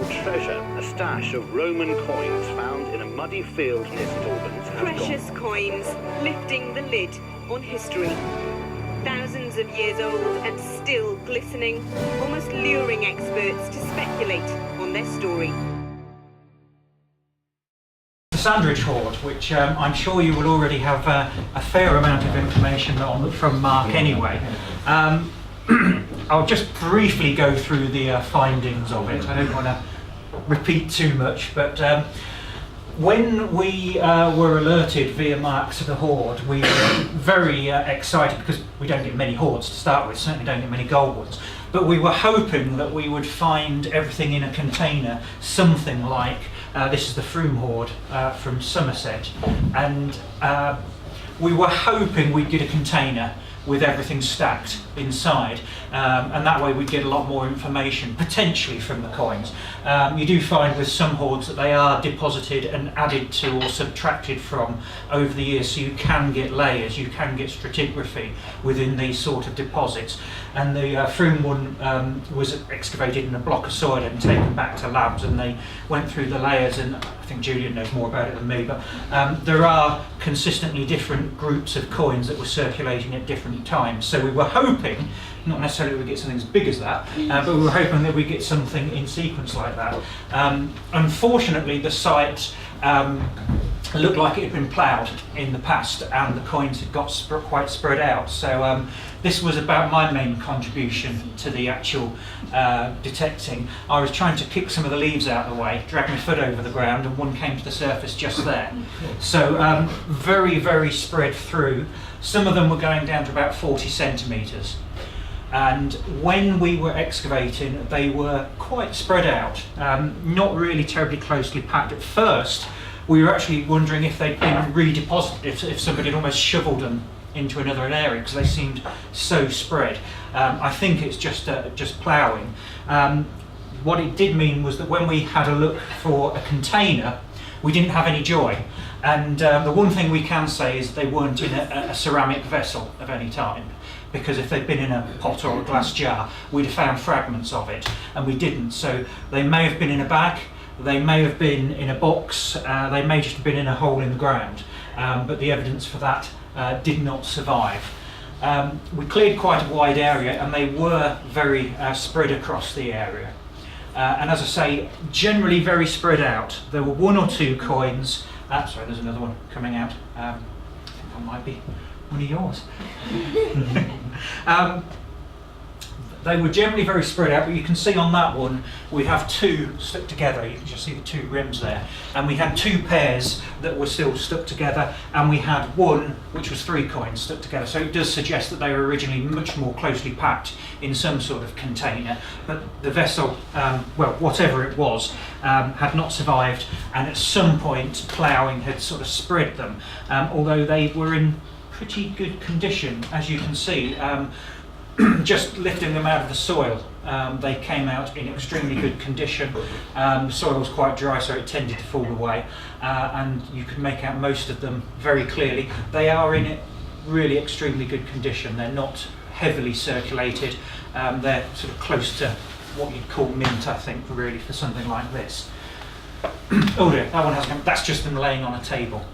national treasure, a stash of Roman coins found in a muddy field near St Albans. Precious coins, lifting the lid on history. Thousands of years old and still glistening, almost luring experts to speculate on their story. The Sandridge Hoard, which I'm sure you will already have a fair amount of information on from Mark anyway. I'll just briefly go through the findings of it. I don't want to repeat too much, but when we were alerted via Mark to the hoard, we were very excited because we don't get many hoards to start with, certainly don't get many gold ones, but we were hoping that we would find everything in a container, something like this is the Scrooge Hoard from Somerset, and we were hoping we'd get a container with everything stacked inside, and that way we'd get a lot more information, potentially from the coins. You do find with some hoards that they are deposited and added to or subtracted from over the years, so you can get layers, you can get stratigraphy within these sort of deposits. And the Froome one was excavated in a block of soil and taken back to labs, and they went through the layers, and I think Julian knows more about it than me, but there are consistently different groups of coins that were circulating at different times. So we were hoping, not necessarily we'd get something as big as that, but we were hoping that we'd get something in sequence like that. Unfortunately, the site looked like it had been ploughed in the past, and the coins had got quite spread out. So this was about my main contribution to the actual detecting. I was trying to kick some of the leaves out of the way, drag my foot over the ground, and one came to the surface just there. So very, very spread through. Some of them were going down to about 40 centimetres. And when we were excavating, they were quite spread out, not really terribly closely packed. At first, we were actually wondering if they'd been redeposited, if somebody had almost shoveled them into another area, because they seemed so spread. I think it's just ploughing. What it did mean was that when we had a look for a container, we didn't have any joy. And the one thing we can say is they weren't in a ceramic vessel of any time, because if they'd been in a pot or a glass jar, we'd have found fragments of it, and we didn't. So they may have been in a bag, they may have been in a box, they may just have been in a hole in the ground, but the evidence for that did not survive. We cleared quite a wide area, and they were very spread across the area. And as I say, generally very spread out. There were one or two coins. Sorry, there's another one coming out. I think that might be one of yours. They were generally very spread out, but you can see on that one we have two stuck together. You can just see the two rims there, and we had two pairs that were still stuck together, and we had one which was three coins stuck together. So it does suggest that they were originally much more closely packed in some sort of container, but the vessel, well, whatever it was, had not survived, and at some point ploughing had sort of spread them, although they were in pretty good condition, as you can see. Just lifting them out of the soil, they came out in extremely good condition. The soil was quite dry, so it tended to fall away, and you could make out most of them very clearly. They are in really extremely good condition. They're not heavily circulated. They're sort of close to what you'd call mint, I think, really, for something like this. Oh dear, that one has come. That's just them laying on a table.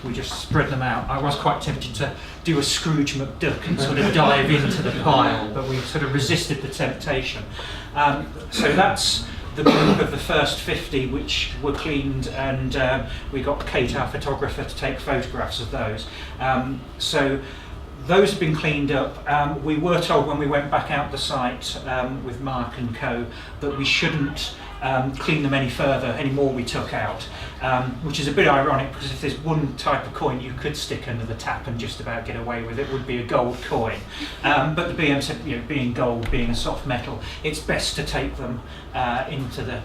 We just spread them out. I was quite tempted to do a Scrooge McDuck and sort of dive into the pile, but we sort of resisted the temptation. So that's the group of the first 50 which were cleaned, and we got Kate, our photographer, to take photographs of those. So those have been cleaned up. We were told when we went back out the site with Mark and co that we shouldn't clean them any further, any more we took out, which is a bit ironic, because if there's one type of coin you could stick under the tap and just about get away with it, would be a gold coin. But the BM said, you know, being gold, being a soft metal, it's best to take them into the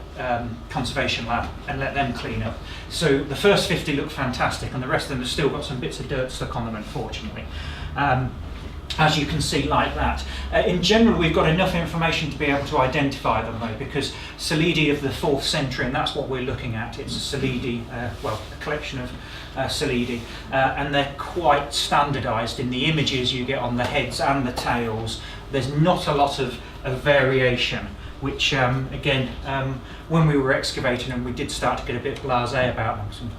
conservation lab and let them clean up. So the first 50 look fantastic, and the rest of them have still got some bits of dirt stuck on them, unfortunately. As you can see, like that. In general, we've got enough information to be able to identify them, though, because Salida of the 4th century, and that's what we're looking at. It's a Salida, well, a collection of Salida, and they're quite standardised in the images you get on the heads and the tails. There's not a lot of variation. which again, when we were excavating them, we did start to get a bit blasé about them.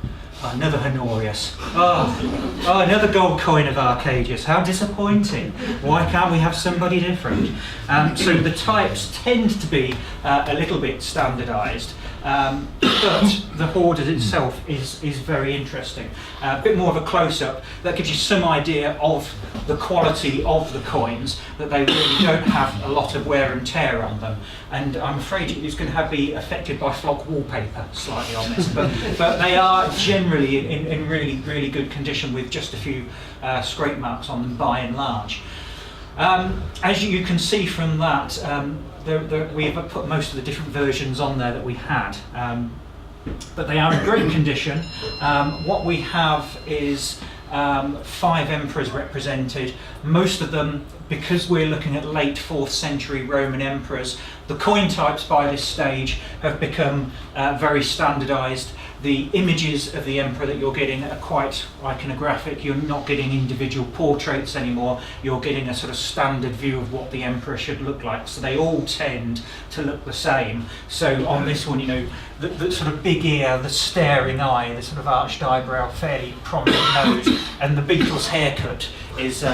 Another Honorius. Oh, another gold coin of Arcadius. How disappointing. Why can't we have somebody different? So the types tend to be a little bit standardised, but the hoard itself is very interesting. A bit more of a close-up that gives you some idea of the quality of the coins, that they really don't have a lot of wear and tear on them. And I'm afraid it's going to be affected by flock wallpaper slightly on this, but they are generally in really good condition with just a few scrape marks on them by and large. As you can see from that, we've put most of the different versions on there that we had, but they are in great condition. What we have is 5 emperors represented, most of them, because we're looking at late 4th century Roman emperors, the coin types by this stage have become very standardised. The images of the emperor that you're getting are quite iconographic. You're not getting individual portraits anymore. You're getting a sort of standard view of what the emperor should look like. So they all tend to look the same. So on this one, you know, the sort of big ear, the staring eye, the sort of arched eyebrow, fairly prominent nose, and the Beatles haircut is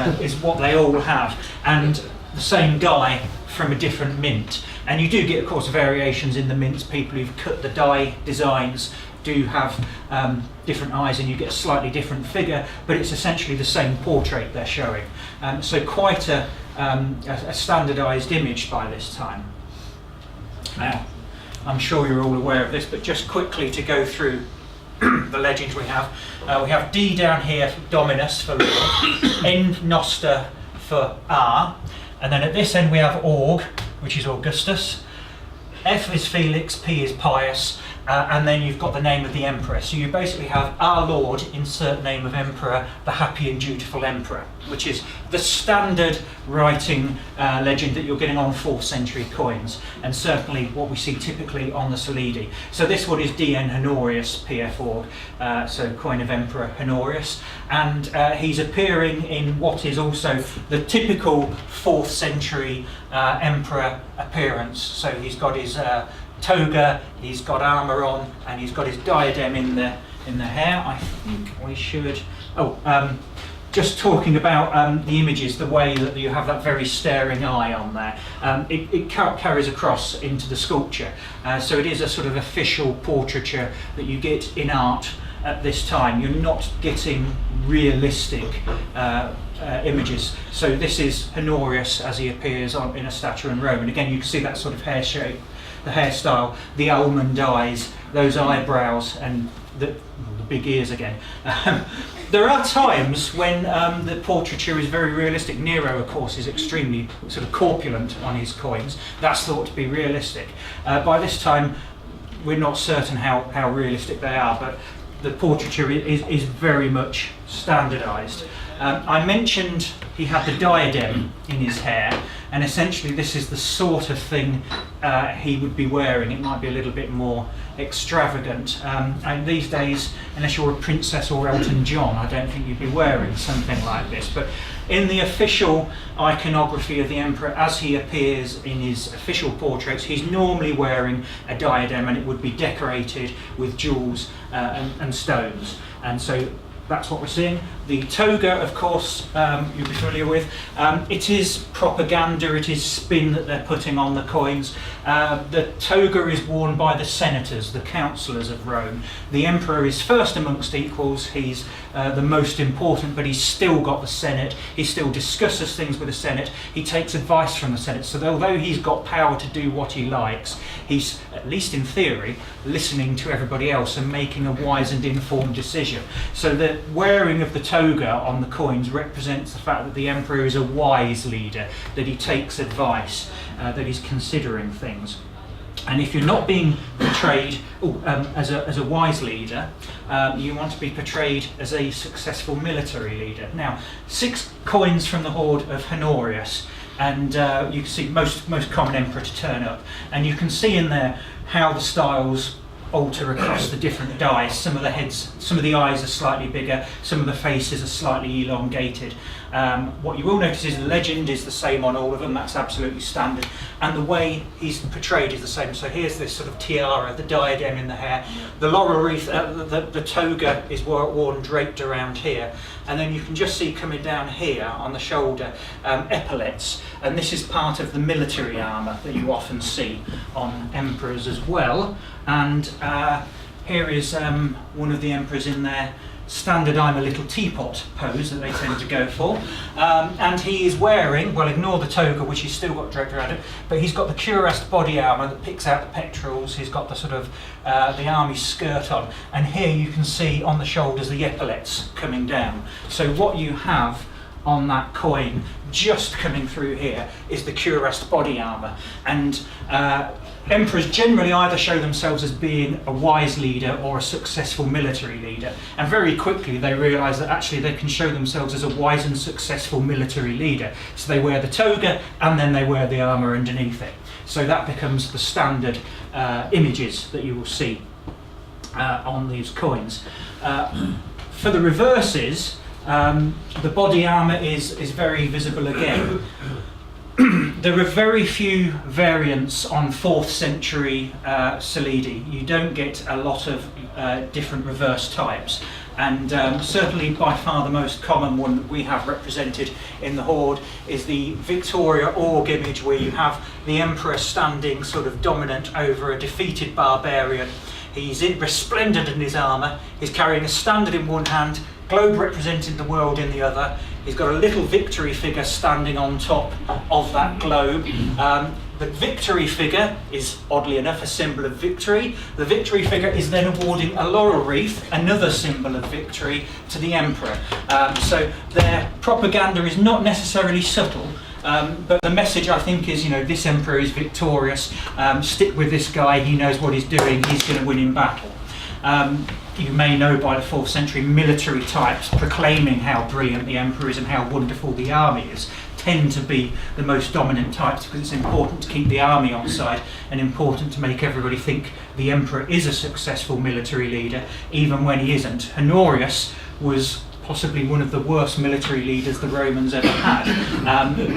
what they all have. And the same guy from a different mint. And you do get, of course, variations in the mints. People who've cut the die designs do have different eyes, and you get a slightly different figure, but it's essentially the same portrait they're showing. So quite a standardised image by this time. Now, I'm sure you're all aware of this, but just quickly to go through the legends we have D down here for Dominus, for Lord, N Noster for R, and then at this end we have Org, which is Augustus, F is Felix, P is Pius, and then you've got the name of the emperor. So you basically have our Lord, insert name of emperor, the happy and dutiful emperor, which is the standard writing legend that you're getting on 4th century coins, and certainly what we see typically on the Salida. So this one is DN Honorius, PF Org, so coin of Emperor Honorius, and he's appearing in what is also the typical 4th century emperor appearance. So he's got his toga, he's got armour on, and he's got his diadem in the hair. I think we should. Just talking about the images, the way that you have that very staring eye on there, it carries across into the sculpture. So it is a sort of official portraiture that you get in art at this time. You're not getting realistic images. So this is Honorius as he appears in a statue in Rome, and again you can see that sort of hair shape, the hairstyle, the almond eyes, those eyebrows, and the big ears again. There are times when the portraiture is very realistic. Nero, of course, is extremely sort of corpulent on his coins. That's thought to be realistic. By this time, we're not certain how realistic they are, but the portraiture is very much standardised. I mentioned he had the diadem in his hair, and essentially this is the sort of thing he would be wearing. It might be a little bit more extravagant, and these days, unless you're a princess or Elton John, I don't think you'd be wearing something like this. But in the official iconography of the emperor, as he appears in his official portraits, he's normally wearing a diadem, and it would be decorated with jewels and stones. And so that's what we're seeing. The toga, of course, you'll be familiar with. It is propaganda, it is spin that they're putting on the coins. The toga is worn by the senators, the councillors of Rome. The emperor is first amongst equals, he's the most important, but he's still got the Senate. He still discusses things with the Senate. He takes advice from the Senate. So although he's got power to do what he likes, he's, at least in theory, listening to everybody else and making a wise and informed decision. So the wearing of the toga on the coins represents the fact that the emperor is a wise leader, that he takes advice, that he's considering things. And if you're not being portrayed as a wise leader, you want to be portrayed as a successful military leader. Now, 6 coins from the hoard of Honorius, and you can see most common emperor to turn up, and you can see in there how the styles alter across the different dies. Some of the eyes are slightly bigger, some of the faces are slightly elongated. What you will notice is the legend is the same on all of them, that's absolutely standard, and the way he's portrayed is the same. So here's this sort of tiara, the diadem in the hair, the laurel wreath, the toga is worn draped around here, and then you can just see coming down here on the shoulder epaulets, and this is part of the military armour that you often see on emperors as well. And here is one of the emperors in their standard I'm a little teapot pose that they tend to go for, and he is wearing, well, ignore the toga which he's still got draped around it, but he's got the cuirassed body armour that picks out the pectorals. He's got the sort of the army skirt on, and here you can see on the shoulders the epaulets coming down. So what you have on that coin just coming through here is the cuirassed body armour, and emperors generally either show themselves as being a wise leader or a successful military leader, and very quickly they realise that actually they can show themselves as a wise and successful military leader. So they wear the toga and then they wear the armour underneath it. So that becomes the standard images that you will see on these coins. For the reverses, the body armour is very visible again. There are very few variants on 4th century Salida. You don't get a lot of different reverse types, and certainly by far the most common one that we have represented in the Hoard is the Victoria org image, where you have the emperor standing sort of dominant over a defeated barbarian. He's resplendent in his armour, he's carrying a standard in one hand, globe representing the world in the other. He's got a little victory figure standing on top of that globe. The victory figure is, oddly enough, a symbol of victory. The victory figure is then awarding a laurel wreath, another symbol of victory, to the emperor. So their propaganda is not necessarily subtle, but the message, I think, is, you know, this emperor is victorious, stick with this guy, he knows what he's doing, he's going to win in battle. You may know by the 4th century military types proclaiming how brilliant the emperor is and how wonderful the army is tend to be the most dominant types, because it's important to keep the army on side and important to make everybody think the emperor is a successful military leader, even when he isn't. Honorius was possibly one of the worst military leaders the Romans ever had,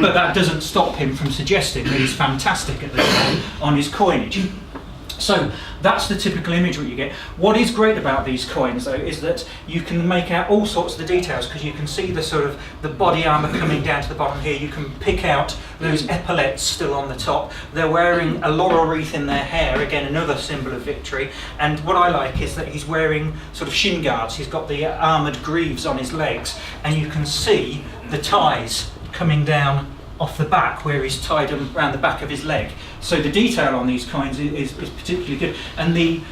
but that doesn't stop him from suggesting that he's fantastic at the time on his coinage. So that's the typical imagery you get. What is great about these coins, though, is that you can make out all sorts of the details, because you can see the sort of the body armour coming down to the bottom here. You can pick out those epaulets still on the top. They're wearing a laurel wreath in their hair, again another symbol of victory. And what I like is that he's wearing sort of shin guards. He's got the armoured greaves on his legs, and you can see the ties coming down off the back where he's tied them around the back of his leg. So the detail on these coins is particularly good, and the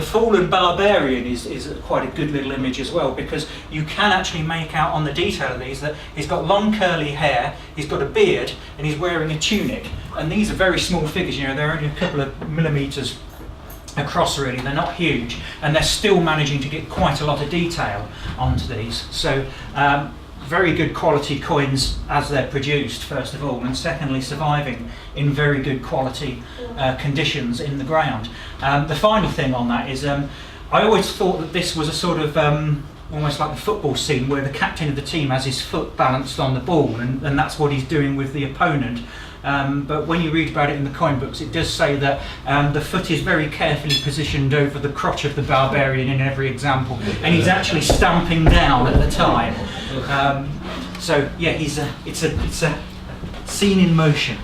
fallen barbarian is quite a good little image as well, because you can actually make out on the detail of these that he's got long curly hair, he's got a beard, and he's wearing a tunic. And these are very small figures, you know, they're only a couple of millimetres across really, they're not huge, and they're still managing to get quite a lot of detail onto these. So very good quality coins as they're produced, first of all, and secondly surviving in very good quality conditions in the ground. The final thing on that is I always thought that this was a sort of almost like the football scene where the captain of the team has his foot balanced on the ball, and that's what he's doing with the opponent. But when you read about it in the coin books, it does say that the foot is very carefully positioned over the crotch of the barbarian in every example, and he's actually stamping down at the time. So yeah, it's a scene in motion.